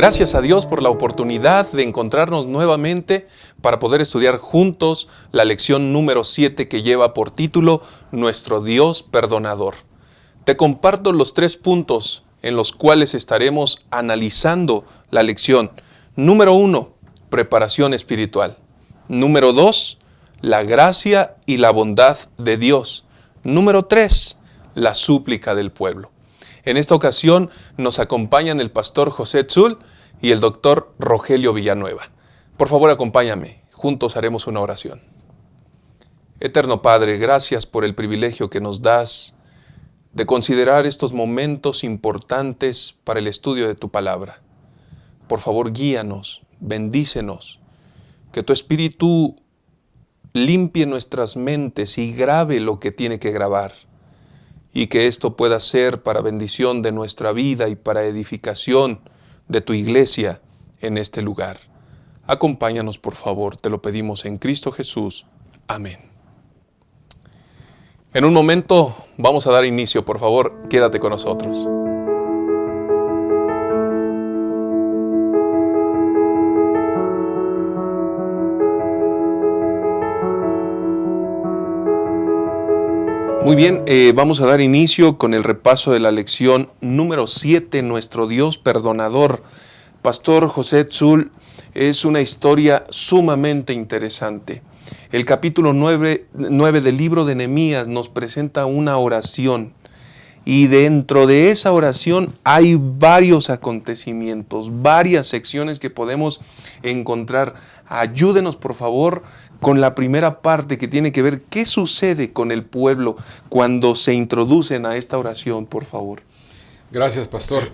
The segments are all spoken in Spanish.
Gracias a Dios por la oportunidad de encontrarnos nuevamente para poder estudiar juntos la lección número 7 que lleva por título Nuestro Dios Perdonador. Te comparto los 3 puntos en los cuales estaremos analizando la lección. Número 1, preparación espiritual. Número 2, la gracia y la bondad de Dios. Número 3, la súplica del pueblo. En esta ocasión nos acompañan el pastor José Tzul y el doctor Rogelio Villanueva. Por favor, acompáñame. Juntos haremos una oración. Eterno Padre, gracias por el privilegio que nos das de considerar estos momentos importantes para el estudio de tu palabra. Por favor, guíanos, bendícenos, que tu Espíritu limpie nuestras mentes y grabe lo que tiene que grabar, y que esto pueda ser para bendición de nuestra vida y para edificación de tu iglesia en este lugar. Acompáñanos, por favor, te lo pedimos en Cristo Jesús. Amén. En un momento vamos a dar inicio, por favor, quédate con nosotros. Muy bien, vamos a dar inicio con el repaso de la lección número 7, Nuestro Dios Perdonador. Pastor José Tzul, es una historia sumamente interesante. El capítulo 9 del libro de Nehemías nos presenta una oración, y dentro de esa oración hay varios acontecimientos, varias secciones que podemos encontrar. Ayúdenos, por favor, con la primera parte que tiene que ver qué sucede con el pueblo cuando se introducen a esta oración, por favor. Gracias, pastor.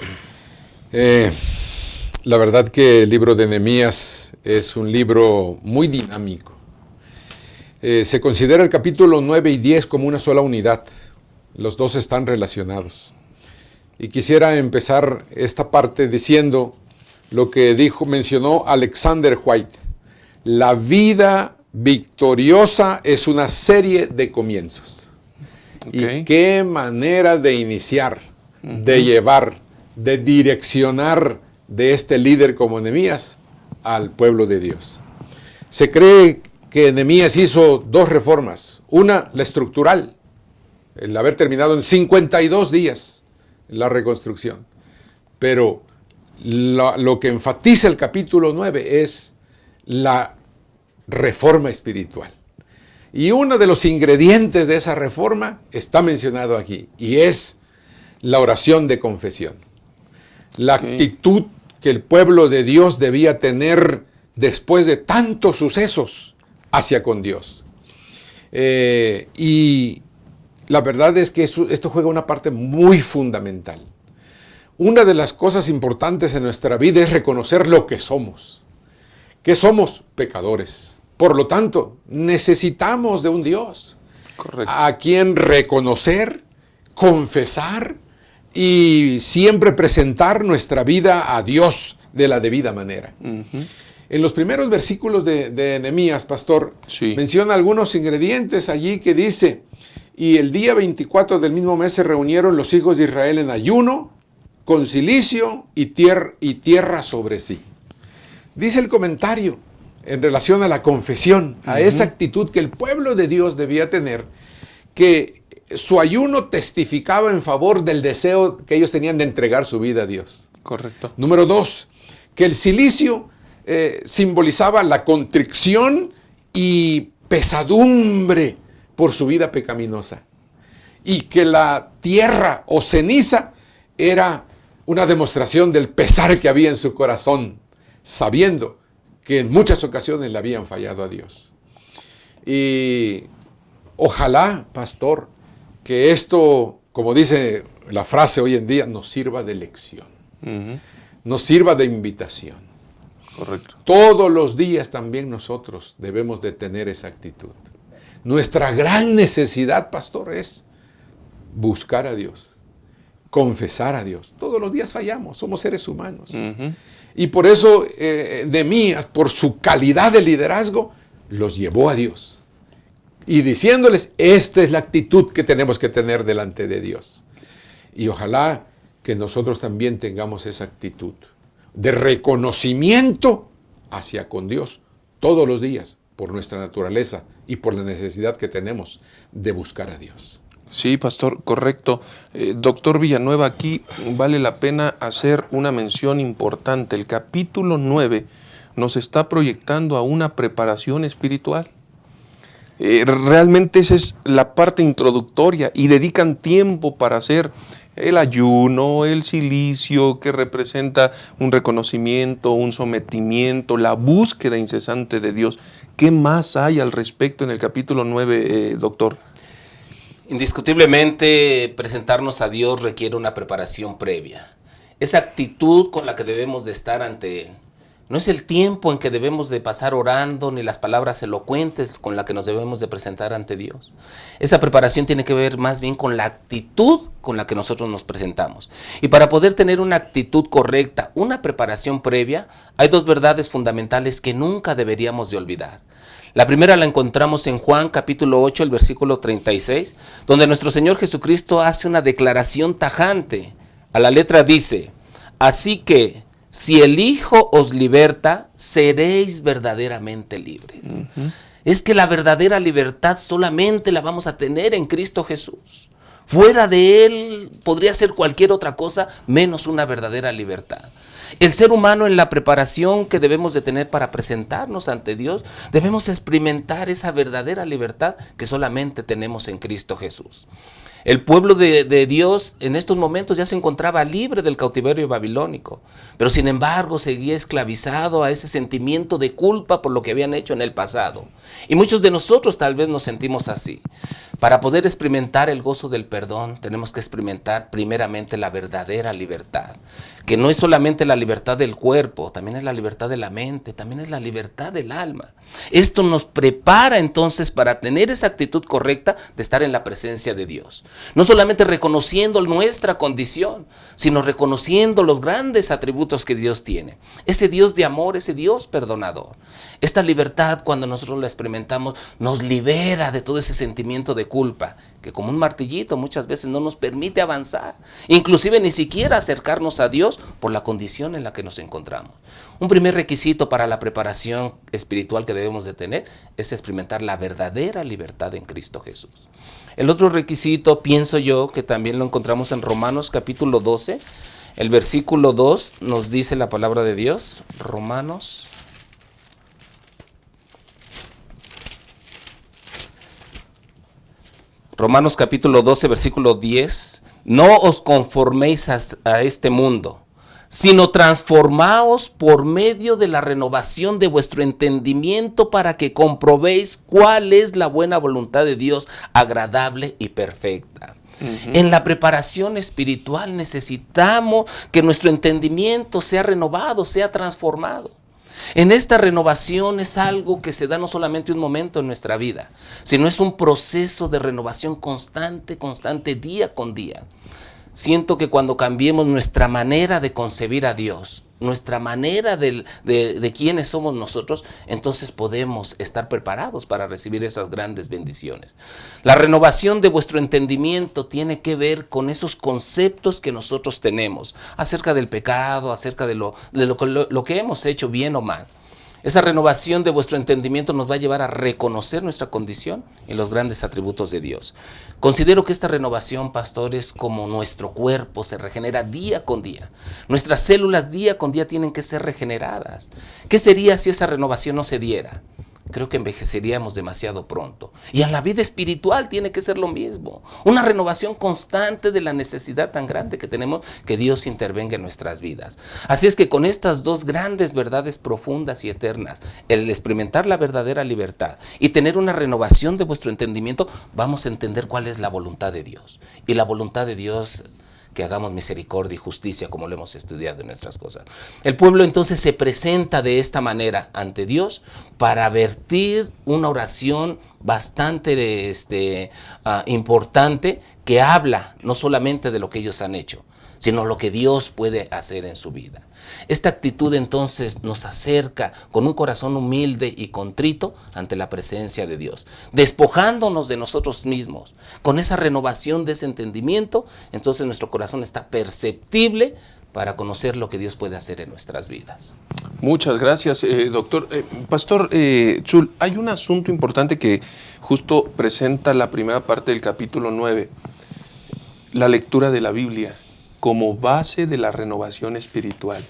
La verdad que el libro de Nehemías es un libro muy dinámico. Se considera el capítulo 9 y 10 como una sola unidad. Los dos están relacionados. Y quisiera empezar esta parte diciendo lo que mencionó Alexander White. La vida victoriosa es una serie de comienzos. Okay. Y qué manera de iniciar, de llevar, de direccionar de este líder como Nehemías al pueblo de Dios. Se cree que Nehemías hizo 2 reformas. Una, la estructural, el haber terminado en 52 días la reconstrucción. Pero lo que enfatiza el capítulo 9 es la reforma espiritual. Y uno de los ingredientes de esa reforma está mencionado aquí, y es la oración de confesión. La actitud que el pueblo de Dios debía tener después de tantos sucesos hacia con Dios. Y la verdad es que esto juega una parte muy fundamental. Una de las cosas importantes en nuestra vida es reconocer lo que somos. Que somos pecadores. Por lo tanto, necesitamos de un Dios. Correcto. A quien reconocer, confesar y siempre presentar nuestra vida a Dios de la debida manera. Uh-huh. En los primeros versículos de Nehemías, pastor, sí, menciona algunos ingredientes allí que dice: y el día 24 del mismo mes se reunieron los hijos de Israel en ayuno, con cilicio y tierra sobre sí. Dice el comentario en relación a la confesión, a esa actitud que el pueblo de Dios debía tener, que su ayuno testificaba en favor del deseo que ellos tenían de entregar su vida a Dios. Correcto. Número 2, que el cilicio simbolizaba la contrición y pesadumbre por su vida pecaminosa, y que la tierra o ceniza era una demostración del pesar que había en su corazón, sabiendo que en muchas ocasiones le habían fallado a Dios. Y ojalá, pastor, que esto, como dice la frase hoy en día, nos sirva de lección, nos sirva de invitación. Correcto. Todos los días también nosotros debemos de tener esa actitud. Nuestra gran necesidad, pastor, es buscar a Dios, confesar a Dios. Todos los días fallamos, somos seres humanos. Y por eso Nehemías, por su calidad de liderazgo, los llevó a Dios. Y diciéndoles, esta es la actitud que tenemos que tener delante de Dios. Y ojalá que nosotros también tengamos esa actitud. de reconocimiento hacia con Dios todos los días, por nuestra naturaleza y por la necesidad que tenemos de buscar a Dios. Sí, pastor, correcto. Doctor Villanueva, aquí vale la pena hacer una mención importante. El capítulo 9 nos está proyectando a una preparación espiritual. Realmente esa es la parte introductoria y dedican tiempo para hacer el ayuno, el cilicio, que representa un reconocimiento, un sometimiento, la búsqueda incesante de Dios. ¿Qué más hay al respecto en el capítulo 9, doctor? Indiscutiblemente, presentarnos a Dios requiere una preparación previa. Esa actitud con la que debemos de estar ante Él. No es el tiempo en que debemos de pasar orando, ni las palabras elocuentes con las que nos debemos de presentar ante Dios. Esa preparación tiene que ver más bien con la actitud con la que nosotros nos presentamos. Y para poder tener una actitud correcta, una preparación previa, hay dos verdades fundamentales que nunca deberíamos de olvidar. La primera la encontramos en Juan capítulo 8, el versículo 36, donde nuestro Señor Jesucristo hace una declaración tajante. A la letra dice: así que si el Hijo os liberta, seréis verdaderamente libres. Es que la verdadera libertad solamente la vamos a tener en Cristo Jesús. Fuera de Él podría ser cualquier otra cosa menos una verdadera libertad. El ser humano, en la preparación que debemos de tener para presentarnos ante Dios, debemos experimentar esa verdadera libertad que solamente tenemos en Cristo Jesús. El pueblo de Dios en estos momentos ya se encontraba libre del cautiverio babilónico, pero sin embargo seguía esclavizado a ese sentimiento de culpa por lo que habían hecho en el pasado. Y muchos de nosotros tal vez nos sentimos así. Para poder experimentar el gozo del perdón, tenemos que experimentar primeramente la verdadera libertad, que no es solamente la libertad del cuerpo, también es la libertad de la mente, también es la libertad del alma. Esto nos prepara entonces para tener esa actitud correcta de estar en la presencia de Dios. No solamente reconociendo nuestra condición, sino reconociendo los grandes atributos que Dios tiene. Ese Dios de amor, ese Dios perdonador. Esta libertad, cuando nosotros la experimentamos, nos libera de todo ese sentimiento de culpa, que como un martillito muchas veces no nos permite avanzar, inclusive ni siquiera acercarnos a Dios por la condición en la que nos encontramos. Un primer requisito para la preparación espiritual que debemos de tener es experimentar la verdadera libertad en Cristo Jesús. El otro requisito, pienso yo, que también lo encontramos en Romanos capítulo 12, el versículo 2 nos dice la palabra de Dios. Romanos capítulo 12, versículo 10, no os conforméis a este mundo, sino transformaos por medio de la renovación de vuestro entendimiento para que comprobéis cuál es la buena voluntad de Dios, agradable y perfecta. En la preparación espiritual necesitamos que nuestro entendimiento sea renovado, sea transformado. En esta renovación es algo que se da no solamente un momento en nuestra vida, sino es un proceso de renovación constante, día con día. Siento que cuando cambiemos nuestra manera de concebir a Dios, nuestra manera de quiénes somos nosotros, entonces podemos estar preparados para recibir esas grandes bendiciones. La renovación de vuestro entendimiento tiene que ver con esos conceptos que nosotros tenemos acerca del pecado, acerca de lo que hemos hecho bien o mal. Esa renovación de vuestro entendimiento nos va a llevar a reconocer nuestra condición y los grandes atributos de Dios. Considero que esta renovación, pastor, es como nuestro cuerpo se regenera día con día. Nuestras células día con día tienen que ser regeneradas. ¿Qué sería si esa renovación no se diera? Creo que envejeceríamos demasiado pronto. Y en la vida espiritual tiene que ser lo mismo. Una renovación constante de la necesidad tan grande que tenemos que Dios intervenga en nuestras vidas. Así es que con estas dos grandes verdades profundas y eternas, el experimentar la verdadera libertad y tener una renovación de vuestro entendimiento, vamos a entender cuál es la voluntad de Dios. Y la voluntad de Dios, que hagamos misericordia y justicia como lo hemos estudiado en nuestras cosas. El pueblo entonces se presenta de esta manera ante Dios para vertir una oración bastante importante que habla no solamente de lo que ellos han hecho, sino lo que Dios puede hacer en su vida. Esta actitud entonces nos acerca con un corazón humilde y contrito ante la presencia de Dios, despojándonos de nosotros mismos. Con esa renovación de ese entendimiento, entonces nuestro corazón está perceptible para conocer lo que Dios puede hacer en nuestras vidas. Muchas gracias, doctor. Pastor Zul, hay un asunto importante que justo presenta la primera parte del capítulo 9, la lectura de la Biblia como base de la renovación espiritual,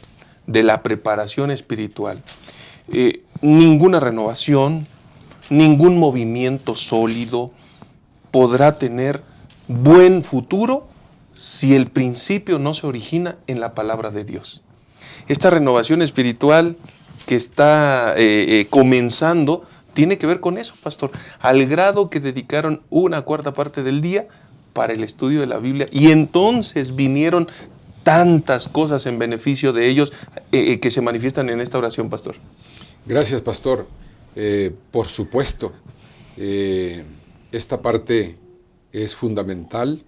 de la preparación espiritual. Ninguna renovación, ningún movimiento sólido podrá tener buen futuro si el principio no se origina en la palabra de Dios. Esta renovación espiritual que está comenzando tiene que ver con eso, pastor, al grado que dedicaron 1/4 parte del día para el estudio de la Biblia, y entonces vinieron tantas cosas en beneficio de ellos que se manifiestan en esta oración, pastor. Gracias, pastor. Por supuesto, esta parte es fundamental,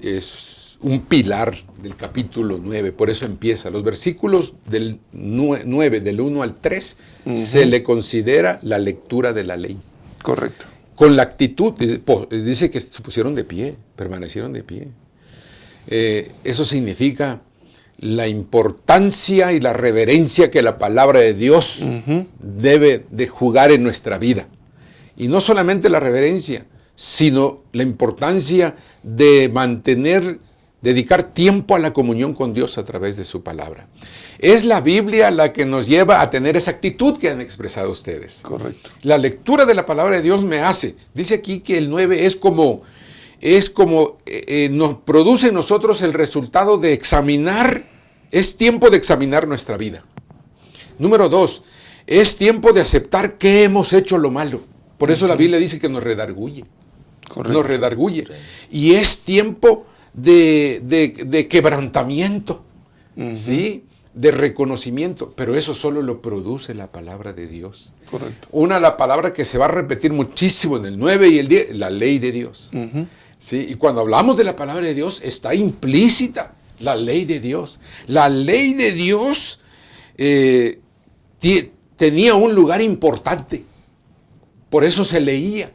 es un pilar del capítulo 9, por eso empieza. Los versículos del 9, del 1 al 3, se le considera la lectura de la ley. Correcto. Con la actitud, dice que se pusieron de pie, permanecieron de pie. Eso significa la importancia y la reverencia que la palabra de Dios debe de jugar en nuestra vida. Y no solamente la reverencia, sino la importancia de dedicar tiempo a la comunión con Dios a través de su palabra. Es la Biblia la que nos lleva a tener esa actitud que han expresado ustedes. Correcto. La lectura de la palabra de Dios me hace. Dice aquí que el 9 nos produce en nosotros el resultado de examinar, es tiempo de examinar nuestra vida. Número 2, es tiempo de aceptar que hemos hecho lo malo. Por eso la Biblia dice que nos redarguye. Correcto. Nos redarguye. Y es tiempo de quebrantamiento, ¿sí? De reconocimiento, pero eso solo lo produce la palabra de Dios. Correcto. La palabra que se va a repetir muchísimo en el 9 y el 10, la ley de Dios. ¿Sí? Y cuando hablamos de la palabra de Dios, está implícita la ley de Dios. La ley de Dios tenía un lugar importante, por eso se leía.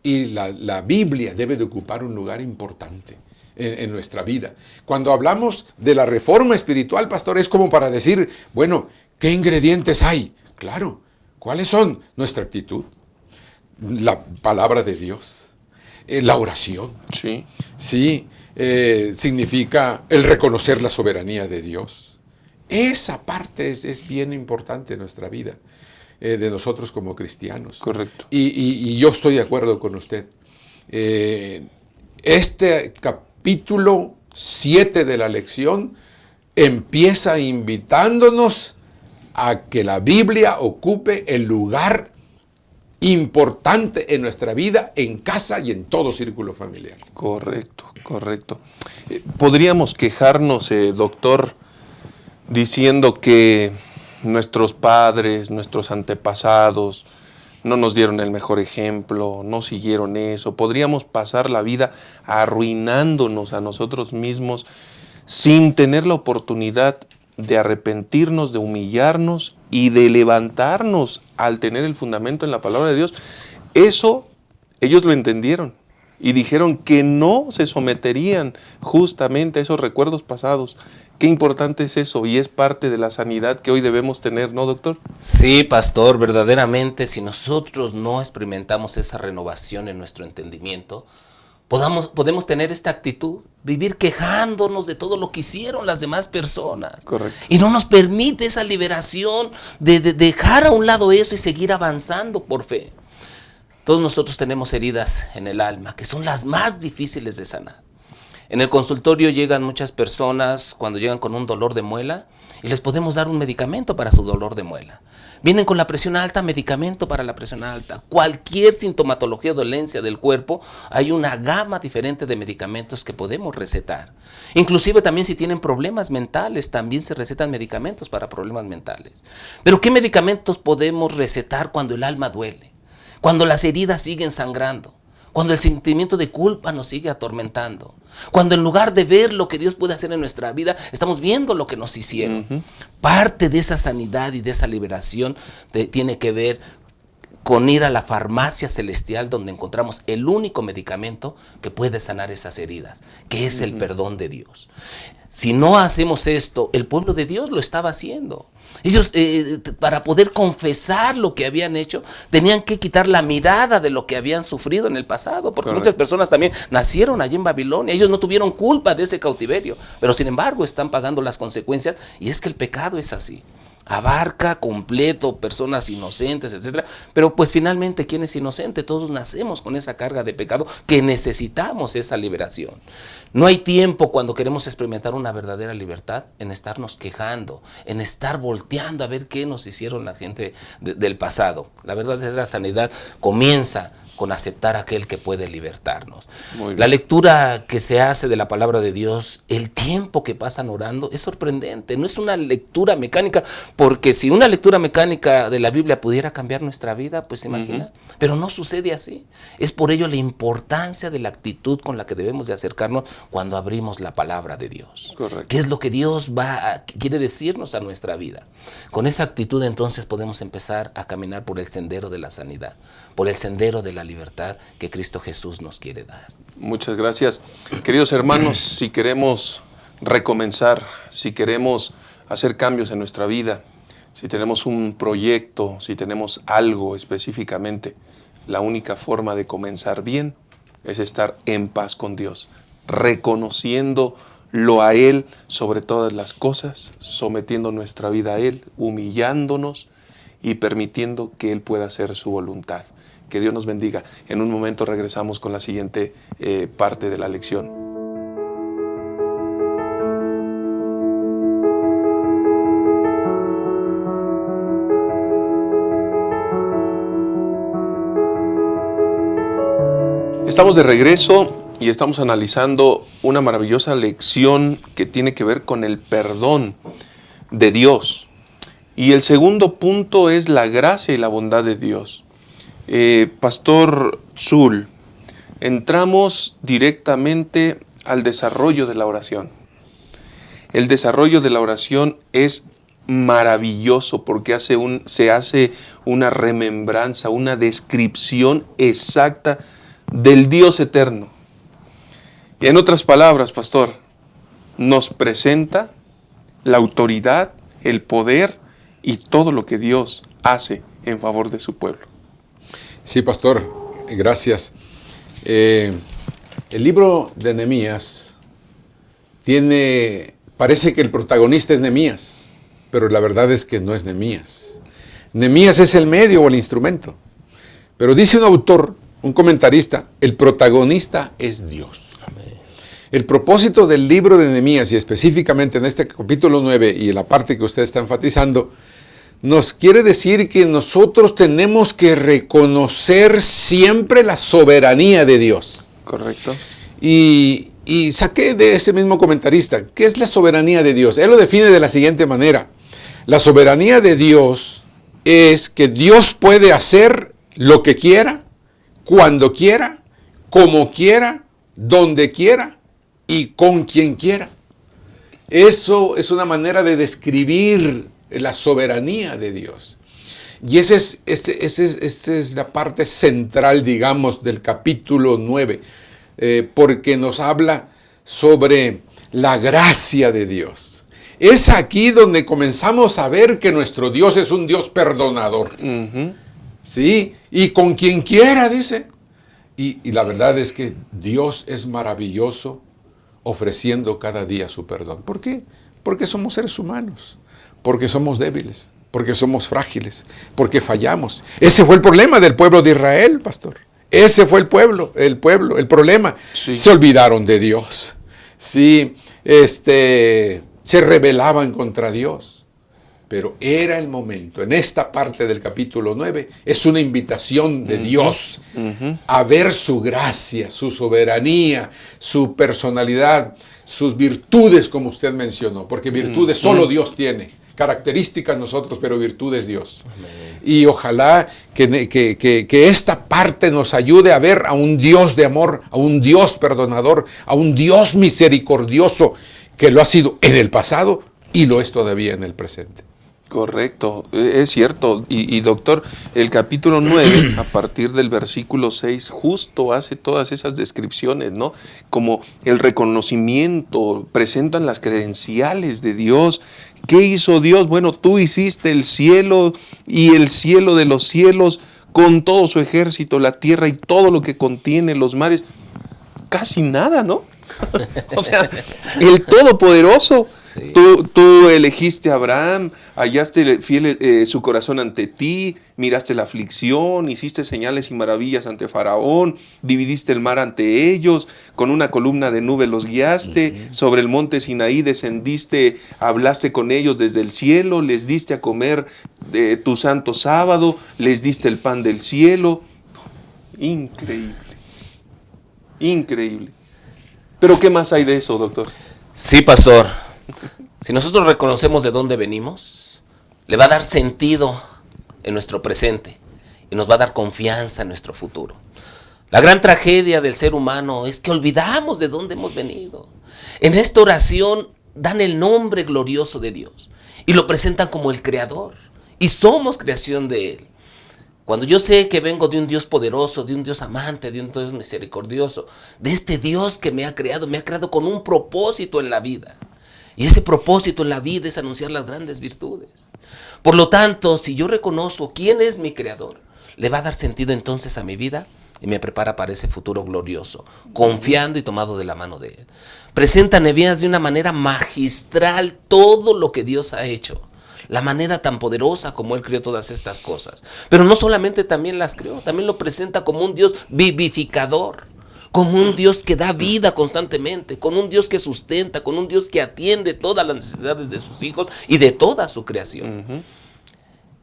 Y la Biblia debe de ocupar un lugar importante en nuestra vida. Cuando hablamos de la reforma espiritual, pastor, es como para decir, bueno, ¿qué ingredientes hay? Claro, ¿cuáles son? Nuestra actitud, la palabra de Dios, la oración. Sí. Sí, significa el reconocer la soberanía de Dios. Esa parte es bien importante en nuestra vida, de nosotros como cristianos. Correcto. Y yo estoy de acuerdo con usted. Este capítulo 7 de la lección empieza invitándonos a que la Biblia ocupe el lugar importante en nuestra vida, en casa y en todo círculo familiar. Correcto, correcto. Podríamos quejarnos, doctor, diciendo que nuestros padres, nuestros antepasados no nos dieron el mejor ejemplo, no siguieron eso. Podríamos pasar la vida arruinándonos a nosotros mismos sin tener la oportunidad de arrepentirnos, de humillarnos y de levantarnos al tener el fundamento en la palabra de Dios. Eso ellos lo entendieron y dijeron que no se someterían justamente a esos recuerdos pasados. Qué importante es eso, y es parte de la sanidad que hoy debemos tener, ¿no, doctor? Sí, pastor, verdaderamente, si nosotros no experimentamos esa renovación en nuestro entendimiento, podemos tener esta actitud, vivir quejándonos de todo lo que hicieron las demás personas. Correcto. Y no nos permite esa liberación de dejar a un lado eso y seguir avanzando por fe. Todos nosotros tenemos heridas en el alma, que son las más difíciles de sanar. En el consultorio llegan muchas personas cuando llegan con un dolor de muela y les podemos dar un medicamento para su dolor de muela. Vienen con la presión alta, medicamento para la presión alta. Cualquier sintomatología o dolencia del cuerpo, hay una gama diferente de medicamentos que podemos recetar. Inclusive también si tienen problemas mentales, también se recetan medicamentos para problemas mentales. Pero ¿qué medicamentos podemos recetar cuando el alma duele? Cuando las heridas siguen sangrando. Cuando el sentimiento de culpa nos sigue atormentando. Cuando en lugar de ver lo que Dios puede hacer en nuestra vida, estamos viendo lo que nos hicieron. Parte de esa sanidad y de esa liberación tiene que ver con ir a la farmacia celestial, donde encontramos el único medicamento que puede sanar esas heridas, que es el perdón de Dios. Si no hacemos esto, el pueblo de Dios lo estaba haciendo. Ellos, para poder confesar lo que habían hecho, tenían que quitar la mirada de lo que habían sufrido en el pasado, porque Correcto. muchas personas también nacieron allí en Babilonia. Ellos no tuvieron culpa de ese cautiverio, pero sin embargo están pagando las consecuencias, y es que el pecado es así. Abarca completo personas inocentes, etcétera. Pero pues finalmente, ¿quién es inocente? Todos nacemos con esa carga de pecado que necesitamos esa liberación. No hay tiempo cuando queremos experimentar una verdadera libertad en estarnos quejando, en estar volteando a ver qué nos hicieron la gente del pasado. La verdadera sanidad comienza con aceptar a aquel que puede libertarnos. La lectura que se hace de la palabra de Dios, el tiempo que pasan orando, es sorprendente. No es una lectura mecánica, porque si una lectura mecánica de la Biblia pudiera cambiar nuestra vida, pues se imagina. Pero no sucede así. Es por ello la importancia de la actitud con la que debemos de acercarnos cuando abrimos la palabra de Dios. Correcto. ¿Qué es lo que Dios quiere decirnos a nuestra vida? Con esa actitud entonces podemos empezar a caminar por el sendero de la sanidad, por el sendero de la libertad que Cristo Jesús nos quiere dar. Muchas gracias. Queridos hermanos, si queremos recomenzar, si queremos hacer cambios en nuestra vida, si tenemos un proyecto, si tenemos algo específicamente, la única forma de comenzar bien es estar en paz con Dios, reconociéndolo a Él sobre todas las cosas, sometiendo nuestra vida a Él, humillándonos y permitiendo que Él pueda hacer su voluntad. Que Dios nos bendiga. En un momento regresamos con la siguiente parte de la lección. Estamos de regreso y estamos analizando una maravillosa lección que tiene que ver con el perdón de Dios. Y el segundo punto es la gracia y la bondad de Dios. Pastor Zul, entramos directamente al desarrollo de la oración. El desarrollo de la oración es maravilloso porque se hace una remembranza, una descripción exacta del Dios eterno. Y en otras palabras, pastor, nos presenta la autoridad, el poder y todo lo que Dios hace en favor de su pueblo. Sí, pastor, gracias. El libro de Nehemías parece que el protagonista es Nehemías, pero la verdad es que no es Nehemías. Nehemías es el medio o el instrumento. Pero dice un autor, un comentarista, el protagonista es Dios. El propósito del libro de Nehemías, y específicamente en este capítulo 9 y en la parte que usted está enfatizando, nos quiere decir que nosotros tenemos que reconocer siempre la soberanía de Dios. Correcto. Y saqué de ese mismo comentarista, ¿qué es la soberanía de Dios? Él lo define de la siguiente manera. La soberanía de Dios es que Dios puede hacer lo que quiera, cuando quiera, como quiera, donde quiera y con quien quiera. Eso es una manera de describir la soberanía de Dios. Y esta es la parte central, digamos, del capítulo 9, porque nos habla sobre la gracia de Dios. Es aquí donde comenzamos a ver que nuestro Dios es un Dios perdonador. ¿Sí? Y con quien quiera, dice. Y la verdad es que Dios es maravilloso ofreciendo cada día su perdón. ¿Por qué? Porque somos seres humanos. Porque somos débiles, porque somos frágiles, porque fallamos. Ese fue el problema del pueblo de Israel, pastor. Ese fue el problema. Sí. Se olvidaron de Dios. Sí, se rebelaban contra Dios. Pero era el momento, en esta parte del capítulo 9, es una invitación de Dios a ver su gracia, su soberanía, su personalidad, sus virtudes, como usted mencionó, porque virtudes solo Dios tiene. Características nosotros, pero virtudes Dios. Amén. Y ojalá que esta parte nos ayude a ver a un Dios de amor, a un Dios perdonador, a un Dios misericordioso, que lo ha sido en el pasado y lo es todavía en el presente. Correcto, es cierto. Y doctor, el capítulo 9, a partir del versículo 6, justo hace todas esas descripciones, ¿no? Como el reconocimiento, presentan las credenciales de Dios. ¿Qué hizo Dios? Bueno, tú hiciste el cielo y el cielo de los cielos con todo su ejército, la tierra y todo lo que contiene, los mares. Casi nada, ¿no? O sea, el Todopoderoso. Sí. Tú elegiste a Abraham, hallaste fiel su corazón ante ti, miraste la aflicción, hiciste señales y maravillas ante Faraón, dividiste el mar ante ellos, con una columna de nube los guiaste, sobre el monte Sinaí descendiste, hablaste con ellos desde el cielo, les diste a comer tu santo sábado, les diste el pan del cielo. Increíble, increíble. ¿Pero qué más hay de eso, doctor? Sí, pastor. Si nosotros reconocemos de dónde venimos, le va a dar sentido en nuestro presente y nos va a dar confianza en nuestro futuro. La gran tragedia del ser humano es que olvidamos de dónde hemos venido. En esta oración dan el nombre glorioso de Dios y lo presentan como el Creador y somos creación de Él. Cuando yo sé que vengo de un Dios poderoso, de un Dios amante, de un Dios misericordioso, de este Dios que me ha creado con un propósito en la vida. Y ese propósito en la vida es anunciar las grandes virtudes. Por lo tanto, si yo reconozco quién es mi creador, le va a dar sentido entonces a mi vida y me prepara para ese futuro glorioso, confiando y tomado de la mano de Él. Presenta Nehemías de una manera magistral todo lo que Dios ha hecho. La manera tan poderosa como Él creó todas estas cosas. Pero no solamente también las creó, también lo presenta como un Dios vivificador. Como un Dios que da vida constantemente, con un Dios que sustenta, con un Dios que atiende todas las necesidades de sus hijos y de toda su creación.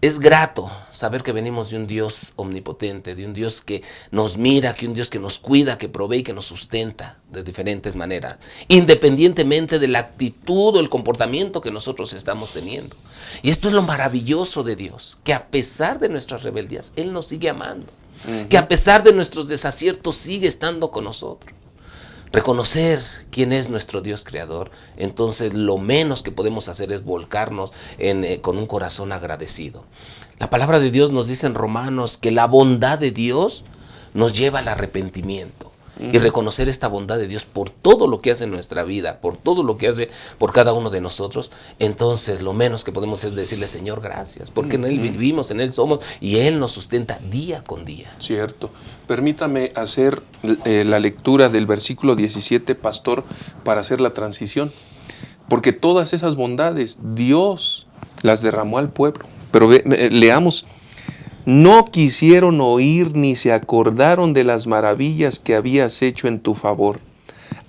Es grato saber que venimos de un Dios omnipotente, de un Dios que nos mira, que un Dios que nos cuida, que provee y que nos sustenta de diferentes maneras, independientemente de la actitud o el comportamiento que nosotros estamos teniendo. Y esto es lo maravilloso de Dios, que a pesar de nuestras rebeldías, Él nos sigue amando. Que a pesar de nuestros desaciertos sigue estando con nosotros. Reconocer quién es nuestro Dios creador, entonces lo menos que podemos hacer es volcarnos con un corazón agradecido. La palabra de Dios nos dice en Romanos que la bondad de Dios nos lleva al arrepentimiento. Y reconocer esta bondad de Dios por todo lo que hace en nuestra vida, por todo lo que hace por cada uno de nosotros, entonces lo menos que podemos es decirle, Señor, gracias, porque en Él vivimos, en Él somos, y Él nos sustenta día con día. Cierto. Permítame hacer la lectura del versículo 17, pastor, para hacer la transición. Porque todas esas bondades Dios las derramó al pueblo. Pero leamos. No quisieron oír ni se acordaron de las maravillas que habías hecho en tu favor.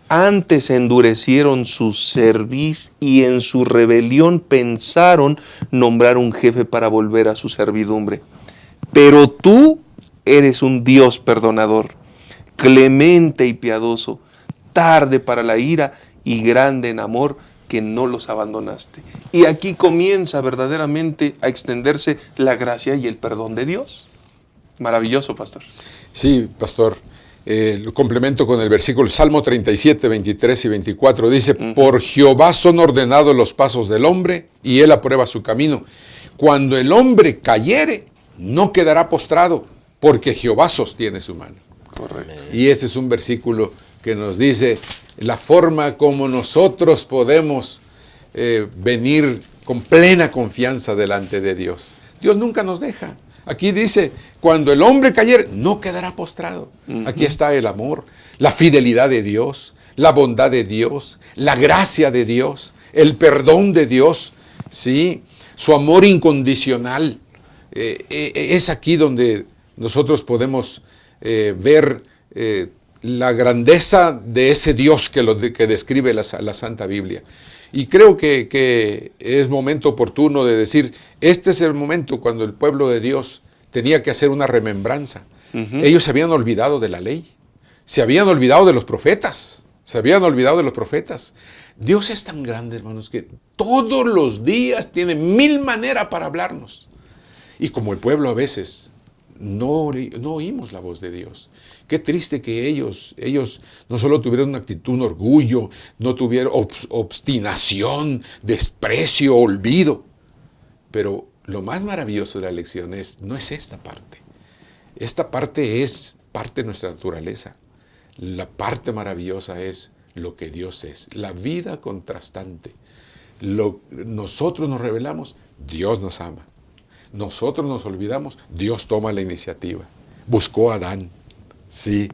Antes endurecieron su cerviz y en su rebelión pensaron nombrar un jefe para volver a su servidumbre. Pero tú eres un Dios perdonador, clemente y piadoso, tarde para la ira y grande en amor, que no los abandonaste. Y aquí comienza verdaderamente a extenderse la gracia y el perdón de Dios. Maravilloso, pastor. Sí, pastor. Lo complemento con el versículo Salmo 37, 23 y 24. Dice, por Jehová son ordenados los pasos del hombre, y él aprueba su camino. Cuando el hombre cayere, no quedará postrado, porque Jehová sostiene su mano. Correcto. Y este es un versículo que nos dice la forma como nosotros podemos venir con plena confianza delante de Dios. Dios nunca nos deja. Aquí dice, cuando el hombre cayere, no quedará postrado. Aquí está el amor, la fidelidad de Dios, la bondad de Dios, la gracia de Dios, el perdón de Dios, ¿sí? Su amor incondicional. Es aquí donde nosotros podemos ver la grandeza de ese Dios que describe la Santa Biblia. Y creo que es momento oportuno de decir, este es el momento cuando el pueblo de Dios tenía que hacer una remembranza. Ellos se habían olvidado de la ley, se habían olvidado de los profetas, Dios es tan grande, hermanos, que todos los días tiene 1000 maneras para hablarnos. Y como el pueblo a veces no oímos la voz de Dios. Qué triste que ellos no solo tuvieron una actitud, un orgullo, no tuvieron obstinación, desprecio, olvido. Pero lo más maravilloso de la lección no es esta parte. Esta parte es parte de nuestra naturaleza. La parte maravillosa es lo que Dios es, la vida contrastante. Nosotros nos rebelamos, Dios nos ama. Nosotros nos olvidamos, Dios toma la iniciativa. Buscó a Adán, sí.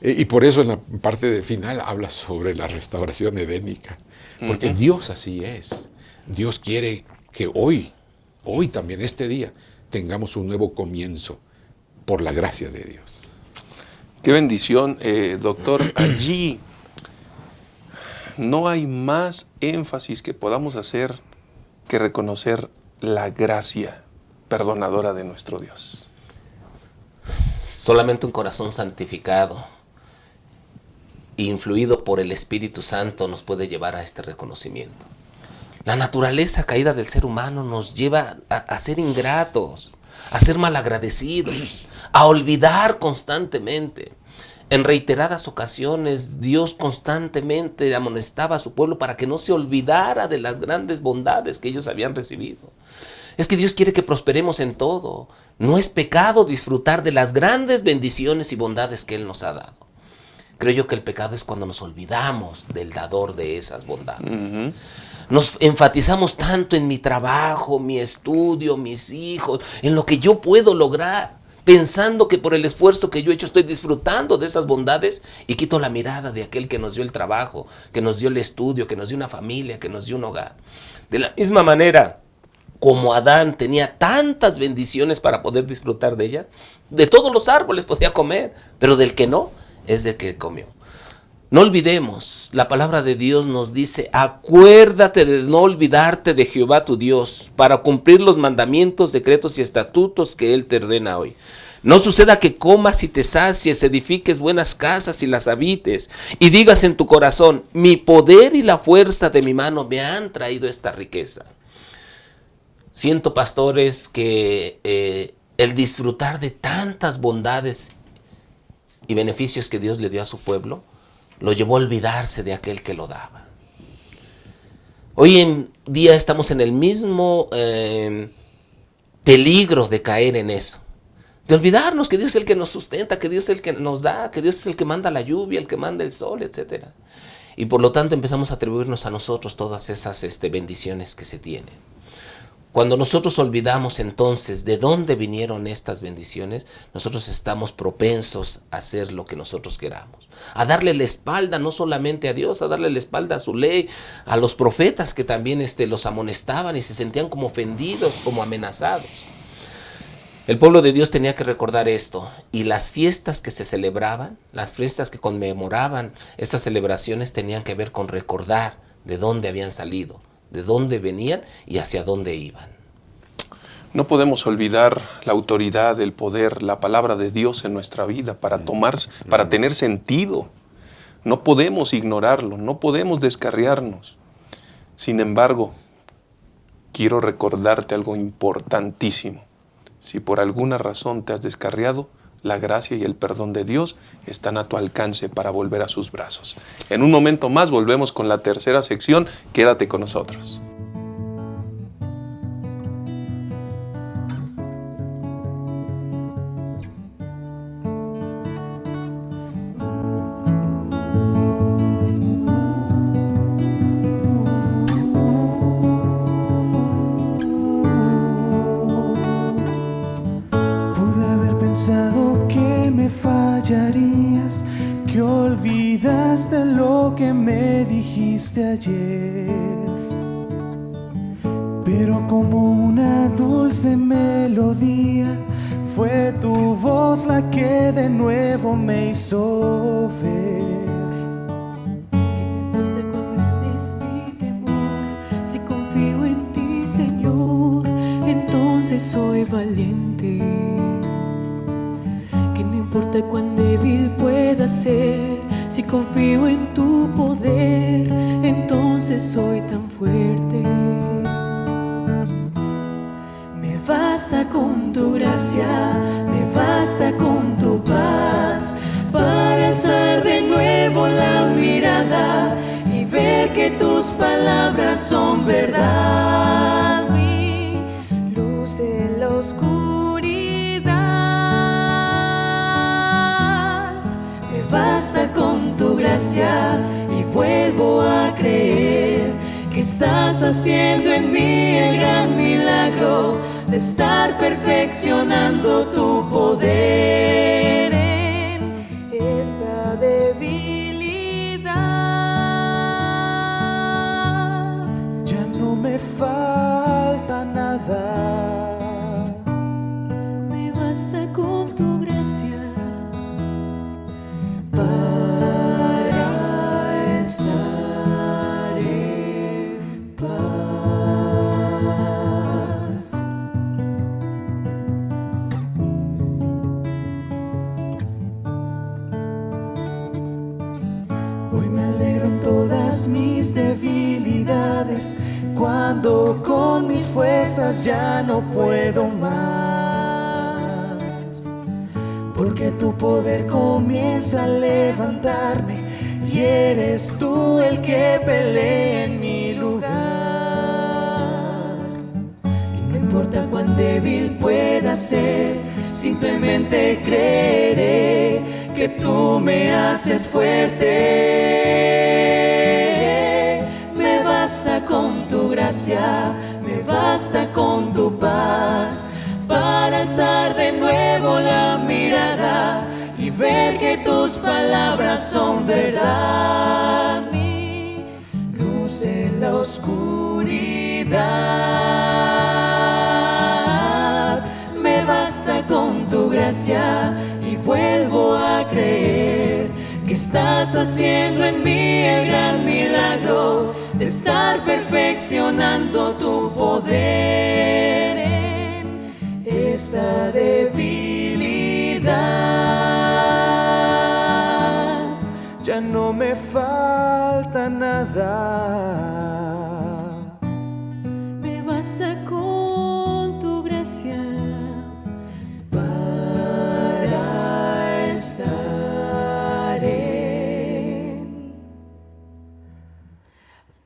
Y por eso en la parte final habla sobre la restauración edénica. Porque Dios así es. Dios quiere que hoy también, este día, tengamos un nuevo comienzo por la gracia de Dios. Qué bendición, doctor. Allí no hay más énfasis que podamos hacer que reconocer la gracia perdonadora de nuestro Dios. Solamente un corazón santificado, influido por el Espíritu Santo, nos puede llevar a este reconocimiento. La naturaleza caída del ser humano nos lleva a ser ingratos, a ser malagradecidos, a olvidar constantemente. En reiteradas ocasiones, Dios constantemente amonestaba a su pueblo para que no se olvidara de las grandes bondades que ellos habían recibido. Es que Dios quiere que prosperemos en todo. No es pecado disfrutar de las grandes bendiciones y bondades que Él nos ha dado. Creo yo que el pecado es cuando nos olvidamos del dador de esas bondades. Nos enfatizamos tanto en mi trabajo, mi estudio, mis hijos, en lo que yo puedo lograr, pensando que por el esfuerzo que yo he hecho estoy disfrutando de esas bondades, y quito la mirada de aquel que nos dio el trabajo, que nos dio el estudio, que nos dio una familia, que nos dio un hogar. De la misma manera, como Adán tenía tantas bendiciones para poder disfrutar de ellas, de todos los árboles podía comer, pero del que no, es del que comió. No olvidemos, la palabra de Dios nos dice, acuérdate de no olvidarte de Jehová tu Dios, para cumplir los mandamientos, decretos y estatutos que Él te ordena hoy. No suceda que comas y te sacies, edifiques buenas casas y las habites, y digas en tu corazón, mi poder y la fuerza de mi mano me han traído esta riqueza. Siento, pastores, que el disfrutar de tantas bondades y beneficios que Dios le dio a su pueblo, lo llevó a olvidarse de aquel que lo daba. Hoy en día estamos en el mismo peligro de caer en eso. De olvidarnos que Dios es el que nos sustenta, que Dios es el que nos da, que Dios es el que manda la lluvia, el que manda el sol, etc. Y por lo tanto empezamos a atribuirnos a nosotros todas esas bendiciones que se tienen. Cuando nosotros olvidamos entonces de dónde vinieron estas bendiciones, nosotros estamos propensos a hacer lo que nosotros queramos. A darle la espalda no solamente a Dios, a darle la espalda a su ley, a los profetas que también los amonestaban y se sentían como ofendidos, como amenazados. El pueblo de Dios tenía que recordar esto, y las fiestas que se celebraban, las fiestas que conmemoraban, estas celebraciones tenían que ver con recordar de dónde habían salido, de dónde venían y hacia dónde iban. No podemos olvidar la autoridad, el poder, la palabra de Dios en nuestra vida para tener sentido. No podemos ignorarlo, no podemos descarriarnos. Sin embargo, quiero recordarte algo importantísimo. Si por alguna razón te has descarriado, la gracia y el perdón de Dios están a tu alcance para volver a sus brazos. En un momento más volvemos con la tercera sección. Quédate con nosotros. Que olvidaste lo que me dijiste ayer, pero como una dulce melodía fue tu voz la que de nuevo me hizo ver. Que no importa cuán grande es mi temor, si confío en ti, Señor, entonces soy valiente. No importa cuán débil pueda ser, si confío en tu poder, entonces soy tan fuerte. Me basta con tu gracia, me basta con tu paz, para alzar de nuevo la mirada y ver que tus palabras son verdad. gracia y vuelvo a creer que estás haciendo en mí el gran milagro de estar perfeccionando tu poder en esta debilidad. Ya no me falta nada, me basta con tu gracia para estar en paz. Hoy me alegro en todas mis debilidades, cuando con mis fuerzas ya no puedo más, porque tu poder comienza a levantarme y eres tú el que pelea en mi lugar. Y no importa cuán débil pueda ser, simplemente creeré que tú me haces fuerte. Me basta con tu gracia, me basta con tu paz, para alzar de nuevo la mirada y ver que tus palabras son verdad. Mi luz en la oscuridad. Me basta con tu gracia y vuelvo a creer que estás haciendo en mí el gran milagro de estar perfeccionando tu poder en esta debilidad. Ya no me falta nada, me basta con tu gracia para estar en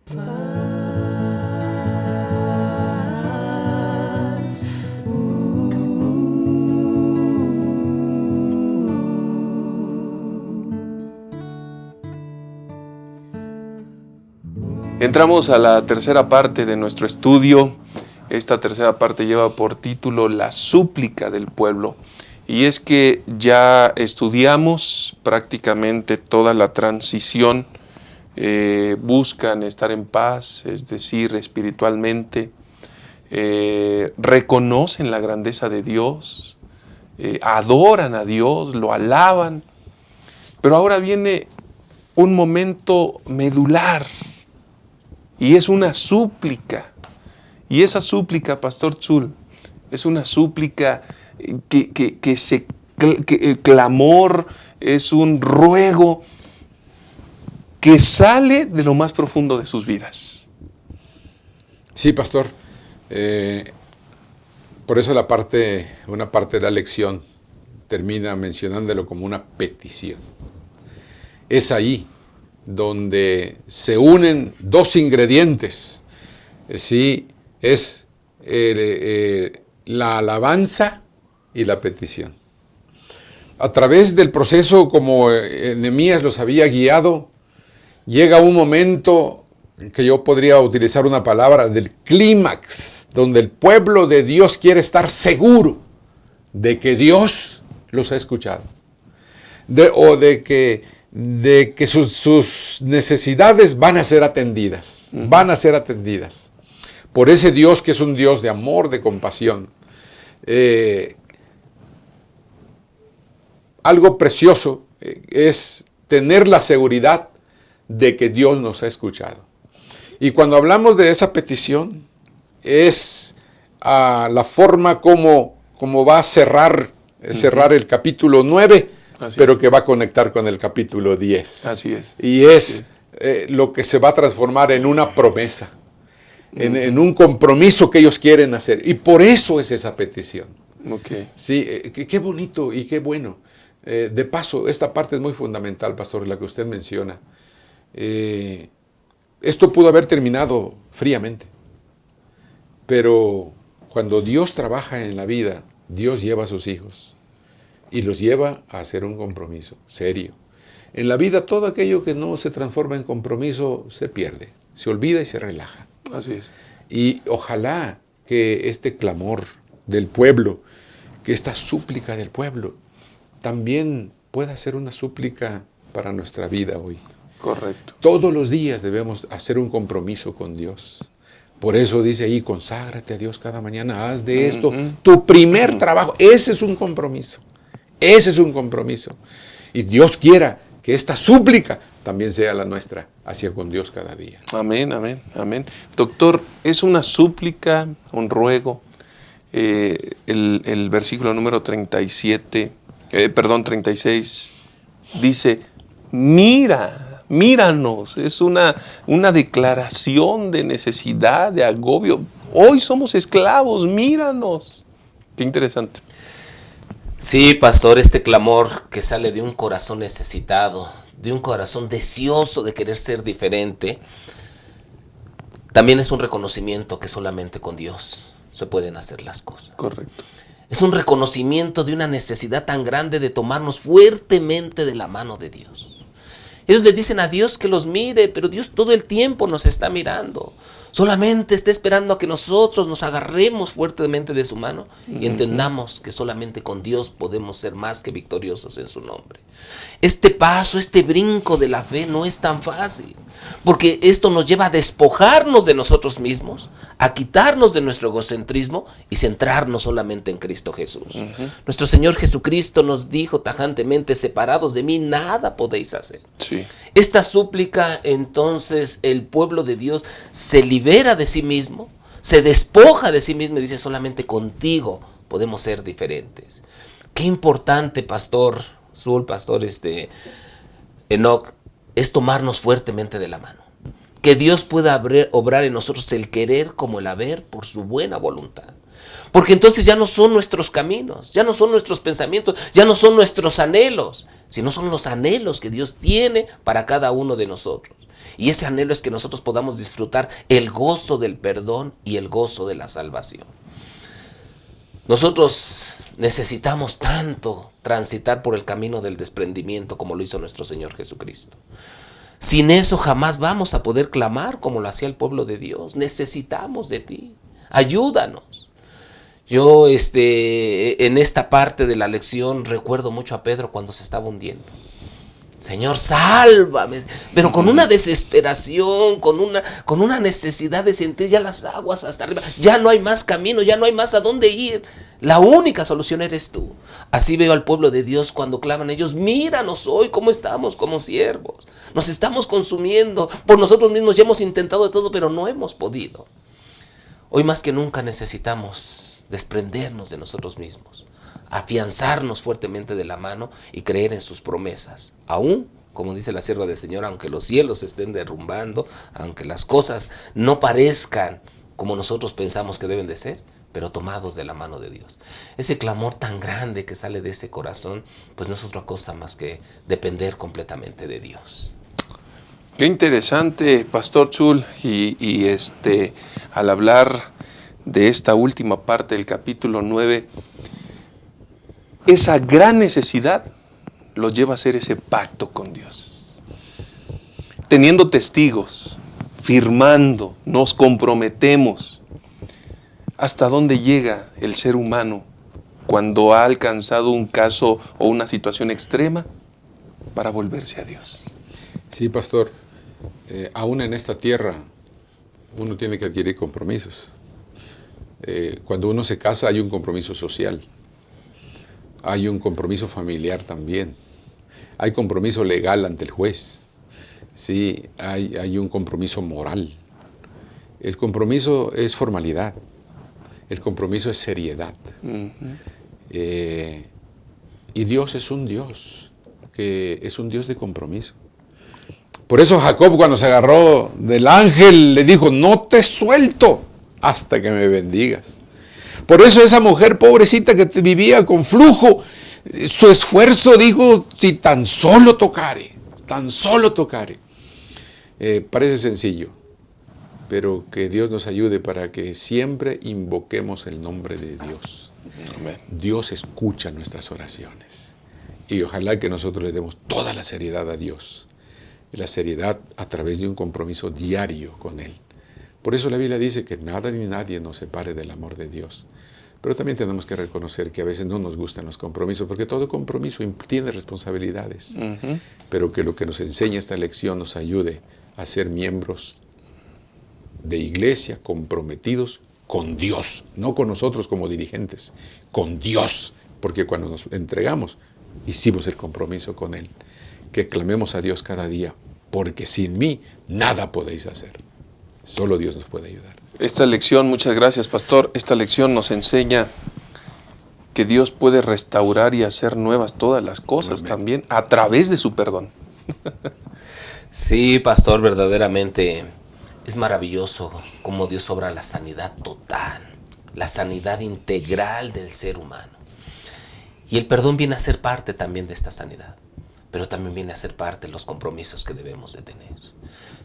paz. Entramos a la tercera parte de nuestro estudio. Esta tercera parte lleva por título La súplica del pueblo. Y es que ya estudiamos prácticamente toda la transición. Buscan estar en paz, es decir, espiritualmente. Reconocen la grandeza de Dios. Adoran a Dios, lo alaban. Pero ahora viene un momento medular. Y es una súplica. Y esa súplica, Pastor Tzul, es una súplica clamor, es un ruego que sale de lo más profundo de sus vidas. Sí, pastor. Por eso una parte de la lección termina mencionándolo como una petición. Es ahí donde se unen dos ingredientes. Sí, es la alabanza y la petición. A través del proceso, como Nehemías los había guiado, llega un momento que yo podría utilizar una palabra del clímax, donde el pueblo de Dios quiere estar seguro de que Dios los ha escuchado, de que sus necesidades van a ser atendidas, van a ser atendidas por ese Dios que es un Dios de amor, de compasión. Algo precioso es tener la seguridad de que Dios nos ha escuchado. Y cuando hablamos de esa petición, es la forma como va a cerrar el capítulo 9, pero es, que va a conectar con el capítulo 10. Así es. Y es lo que se va a transformar en una promesa, en un compromiso que ellos quieren hacer. Y por eso es esa petición. Okay. Sí, qué bonito y qué bueno. De paso, esta parte es muy fundamental, pastor, la que usted menciona. Esto pudo haber terminado fríamente, pero cuando Dios trabaja en la vida, Dios lleva a sus hijos y los lleva a hacer un compromiso serio. En la vida todo aquello que no se transforma en compromiso se pierde, se olvida y se relaja. Así es. Y ojalá que este clamor del pueblo, que esta súplica del pueblo, también pueda ser una súplica para nuestra vida hoy. Correcto. Todos los días debemos hacer un compromiso con Dios. Por eso dice ahí, conságrate a Dios cada mañana, haz de esto tu primer trabajo. Ese es un compromiso. Ese es un compromiso. Y Dios quiera que esta súplica también sea la nuestra hacia con Dios cada día. Amén, amén, amén. Doctor, es una súplica, un ruego. El versículo número 36 dice, míranos. Es una declaración de necesidad, de agobio. Hoy somos esclavos, míranos. Qué interesante. Sí, pastor, este clamor que sale de un corazón necesitado, de un corazón deseoso de querer ser diferente, también es un reconocimiento que solamente con Dios se pueden hacer las cosas. Correcto. Es un reconocimiento de una necesidad tan grande de tomarnos fuertemente de la mano de Dios. Ellos le dicen a Dios que los mire, pero Dios todo el tiempo nos está mirando. Solamente está esperando a que nosotros nos agarremos fuertemente de su mano y entendamos que solamente con Dios podemos ser más que victoriosos en su nombre. Este paso, este brinco de la fe no es tan fácil, porque esto nos lleva a despojarnos de nosotros mismos, a quitarnos de nuestro egocentrismo y centrarnos solamente en Cristo Jesús. Nuestro Señor Jesucristo nos dijo tajantemente, separados de mí nada podéis hacer. Sí. Esta súplica, entonces, el pueblo de Dios se libera de sí mismo, se despoja de sí mismo y dice, solamente contigo podemos ser diferentes. Qué importante, pastor Zul, pastor Enoch, es tomarnos fuertemente de la mano. Que Dios pueda obrar en nosotros el querer como el haber por su buena voluntad. Porque entonces ya no son nuestros caminos, ya no son nuestros pensamientos, ya no son nuestros anhelos, sino son los anhelos que Dios tiene para cada uno de nosotros. Y ese anhelo es que nosotros podamos disfrutar el gozo del perdón y el gozo de la salvación. Nosotros necesitamos tanto transitar por el camino del desprendimiento como lo hizo nuestro Señor Jesucristo. Sin eso jamás vamos a poder clamar como lo hacía el pueblo de Dios. Necesitamos de ti. Ayúdanos. Yo en esta parte de la lección recuerdo mucho a Pedro cuando se estaba hundiendo. Señor, sálvame. Pero con una desesperación, con una necesidad de sentir ya las aguas hasta arriba. Ya no hay más camino, ya no hay más a dónde ir. La única solución eres tú. Así veo al pueblo de Dios cuando claman ellos, míranos hoy cómo estamos como siervos. Nos estamos consumiendo. Por nosotros mismos ya hemos intentado de todo, pero no hemos podido. Hoy más que nunca necesitamos desprendernos de nosotros mismos, afianzarnos fuertemente de la mano y creer en sus promesas. Aún, como dice la sierva del Señor, aunque los cielos se estén derrumbando, aunque las cosas no parezcan como nosotros pensamos que deben de ser, pero tomados de la mano de Dios. Ese clamor tan grande que sale de ese corazón, pues no es otra cosa más que depender completamente de Dios. Qué interesante, Pastor Zul, y al hablar de esta última parte del capítulo 9, esa gran necesidad los lleva a hacer ese pacto con Dios. Teniendo testigos, firmando, nos comprometemos. ¿Hasta dónde llega el ser humano cuando ha alcanzado un caso o una situación extrema para volverse a Dios? Sí, pastor. Aún en esta tierra uno tiene que adquirir compromisos. Cuando uno se casa hay un compromiso social, hay un compromiso familiar también, hay compromiso legal ante el juez, sí, hay un compromiso moral. El compromiso es formalidad, el compromiso es seriedad. Y Dios es un Dios, que es un Dios de compromiso. Por eso Jacob, cuando se agarró del ángel, le dijo, no te suelto hasta que me bendigas. Por eso esa mujer pobrecita que vivía con flujo, su esfuerzo dijo, si tan solo tocare, tan solo tocare. Parece sencillo, pero que Dios nos ayude para que siempre invoquemos el nombre de Dios. Amén. Dios escucha nuestras oraciones Y ojalá que nosotros le demos toda la seriedad a Dios. Y la seriedad a través de un compromiso diario con Él. Por eso la Biblia dice que nada ni nadie nos separe del amor de Dios. Pero también tenemos que reconocer que a veces no nos gustan los compromisos, porque todo compromiso tiene responsabilidades. Pero que lo que nos enseña esta lección nos ayude a ser miembros de iglesia comprometidos con Dios, no con nosotros como dirigentes, con Dios, porque cuando nos entregamos, hicimos el compromiso con Él. Que clamemos a Dios cada día, porque sin mí nada podéis hacer. Solo Dios nos puede ayudar. Esta lección, muchas gracias, pastor. Esta lección nos enseña que Dios puede restaurar y hacer nuevas todas las cosas. Amén. También a través de su perdón. Sí, pastor, verdaderamente es maravilloso cómo Dios obra la sanidad total, la sanidad integral del ser humano. Y el perdón viene a ser parte también de esta sanidad, pero también viene a ser parte de los compromisos que debemos de tener.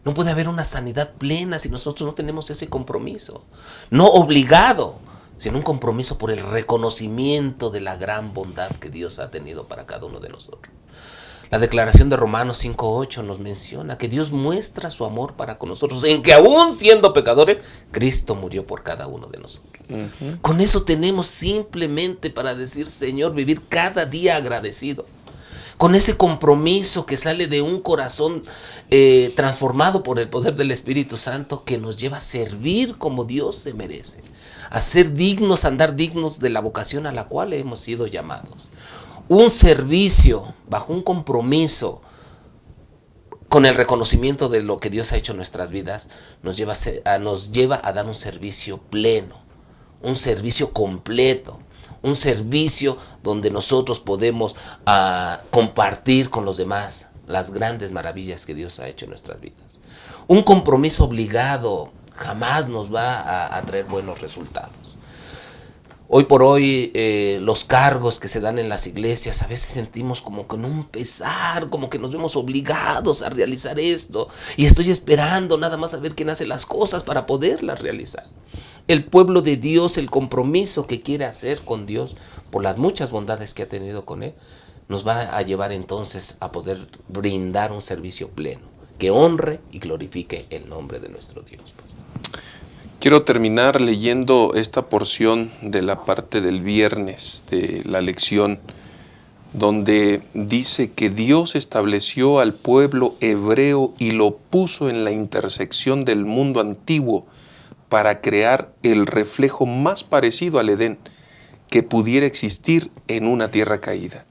No puede haber una sanidad plena si nosotros no tenemos ese compromiso. No obligado, sino un compromiso por el reconocimiento de la gran bondad que Dios ha tenido para cada uno de nosotros. La declaración de Romanos 5:8 nos menciona que Dios muestra su amor para con nosotros, en que aún siendo pecadores, Cristo murió por cada uno de nosotros. Con eso tenemos simplemente para decir, Señor, vivir cada día agradecido. Con ese compromiso que sale de un corazón transformado por el poder del Espíritu Santo, que nos lleva a servir como Dios se merece, a ser dignos, a andar dignos de la vocación a la cual hemos sido llamados. Un servicio bajo un compromiso con el reconocimiento de lo que Dios ha hecho en nuestras vidas nos lleva a dar un servicio pleno, un servicio completo. Un servicio donde nosotros podemos compartir con los demás las grandes maravillas que Dios ha hecho en nuestras vidas. Un compromiso obligado jamás nos va a traer buenos resultados. Hoy por hoy los cargos que se dan en las iglesias a veces sentimos como con un pesar, como que nos vemos obligados a realizar esto y estoy esperando nada más a ver quién hace las cosas para poderlas realizar. El pueblo de Dios, el compromiso que quiere hacer con Dios por las muchas bondades que ha tenido con Él, nos va a llevar entonces a poder brindar un servicio pleno, que honre y glorifique el nombre de nuestro Dios, pastor. Quiero terminar leyendo esta porción de la parte del viernes de la lección, donde dice que Dios estableció al pueblo hebreo y lo puso en la intersección del mundo antiguo, para crear el reflejo más parecido al Edén que pudiera existir en una tierra caída.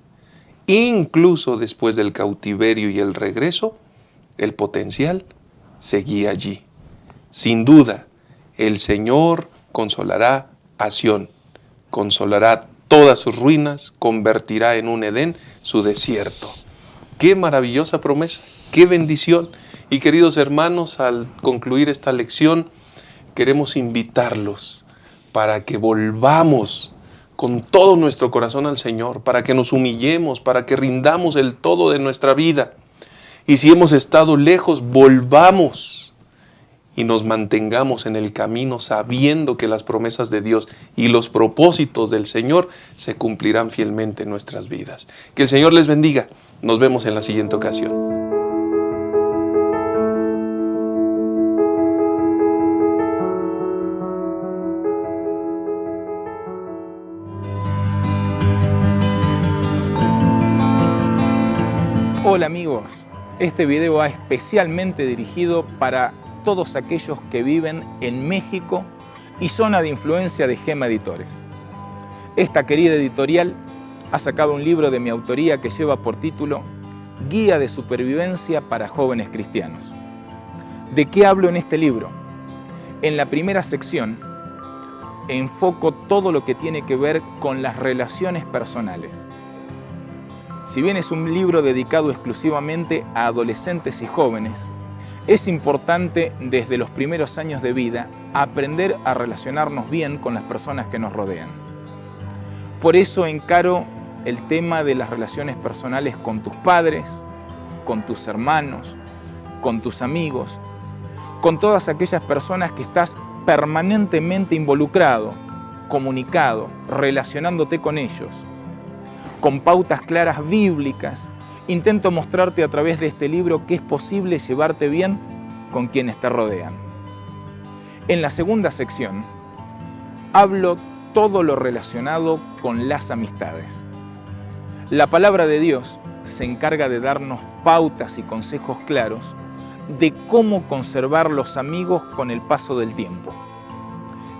Incluso después del cautiverio y el regreso, el potencial seguía allí. Sin duda, el Señor consolará a Sión, consolará todas sus ruinas, convertirá en un Edén su desierto. ¡Qué maravillosa promesa! ¡Qué bendición! Y queridos hermanos, al concluir esta lección, queremos invitarlos para que volvamos con todo nuestro corazón al Señor, para que nos humillemos, para que rindamos el todo de nuestra vida. Y si hemos estado lejos, volvamos y nos mantengamos en el camino sabiendo que las promesas de Dios y los propósitos del Señor se cumplirán fielmente en nuestras vidas. Que el Señor les bendiga. Nos vemos en la siguiente ocasión. Hola amigos, este video va especialmente dirigido para todos aquellos que viven en México y zona de influencia de Gema Editores. Esta querida editorial ha sacado un libro de mi autoría que lleva por título Guía de Supervivencia para Jóvenes Cristianos. ¿De qué hablo en este libro? En la primera sección enfoco todo lo que tiene que ver con las relaciones personales. Si bien es un libro dedicado exclusivamente a adolescentes y jóvenes, es importante desde los primeros años de vida aprender a relacionarnos bien con las personas que nos rodean. Por eso encaro el tema de las relaciones personales con tus padres, con tus hermanos, con tus amigos, con todas aquellas personas que estás permanentemente involucrado, comunicado, relacionándote con ellos. con pautas claras bíblicas, intento mostrarte a través de este libro que es posible llevarte bien con quienes te rodean. En la segunda sección, hablo todo lo relacionado con las amistades. La palabra de Dios se encarga de darnos pautas y consejos claros de cómo conservar los amigos con el paso del tiempo.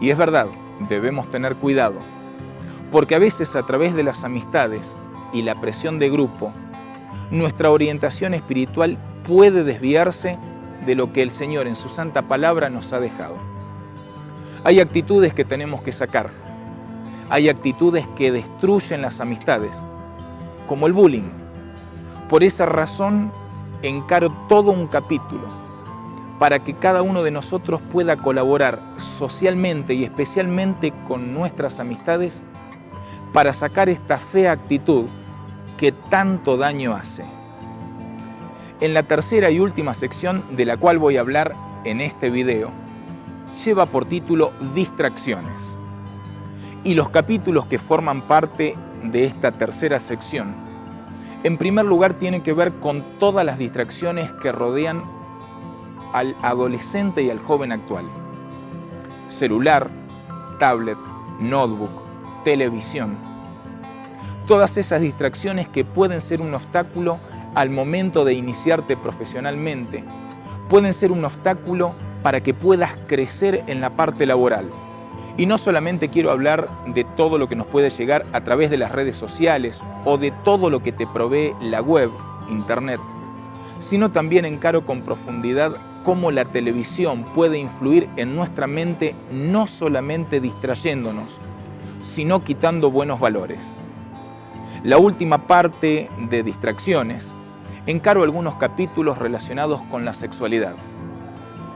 Y es verdad, debemos tener cuidado, porque a veces a través de las amistades y la presión de grupo, nuestra orientación espiritual puede desviarse de lo que el Señor en su santa palabra nos ha dejado. Hay actitudes que tenemos que sacar, hay actitudes que destruyen las amistades, como el bullying. Por esa razón encaro todo un capítulo para que cada uno de nosotros pueda colaborar socialmente y especialmente con nuestras amistades para sacar esta fea actitud que tanto daño hace. En la tercera y última sección de la cual voy a hablar en este video, lleva por título Distracciones. Y los capítulos que forman parte de esta tercera sección, en primer lugar tienen que ver con todas las distracciones que rodean al adolescente y al joven actual. Celular, tablet, notebook, televisión. Todas esas distracciones que pueden ser un obstáculo al momento de iniciarte profesionalmente, pueden ser un obstáculo para que puedas crecer en la parte laboral. Y no solamente quiero hablar de todo lo que nos puede llegar a través de las redes sociales o de todo lo que te provee la web, internet, sino también encaro con profundidad cómo la televisión puede influir en nuestra mente, no solamente distrayéndonos, sino quitando buenos valores. La última parte de distracciones, encaro algunos capítulos relacionados con la sexualidad,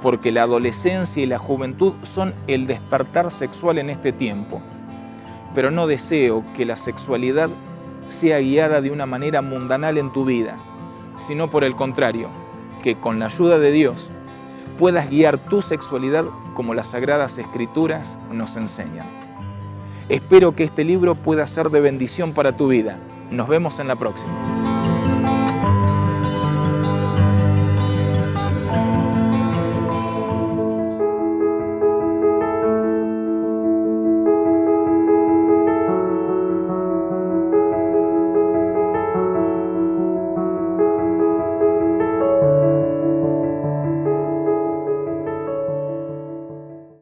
porque la adolescencia y la juventud son el despertar sexual en este tiempo. Pero no deseo que la sexualidad sea guiada de una manera mundanal en tu vida, sino por el contrario, que con la ayuda de Dios puedas guiar tu sexualidad como las Sagradas Escrituras nos enseñan. Espero que este libro pueda ser de bendición para tu vida. Nos vemos en la próxima.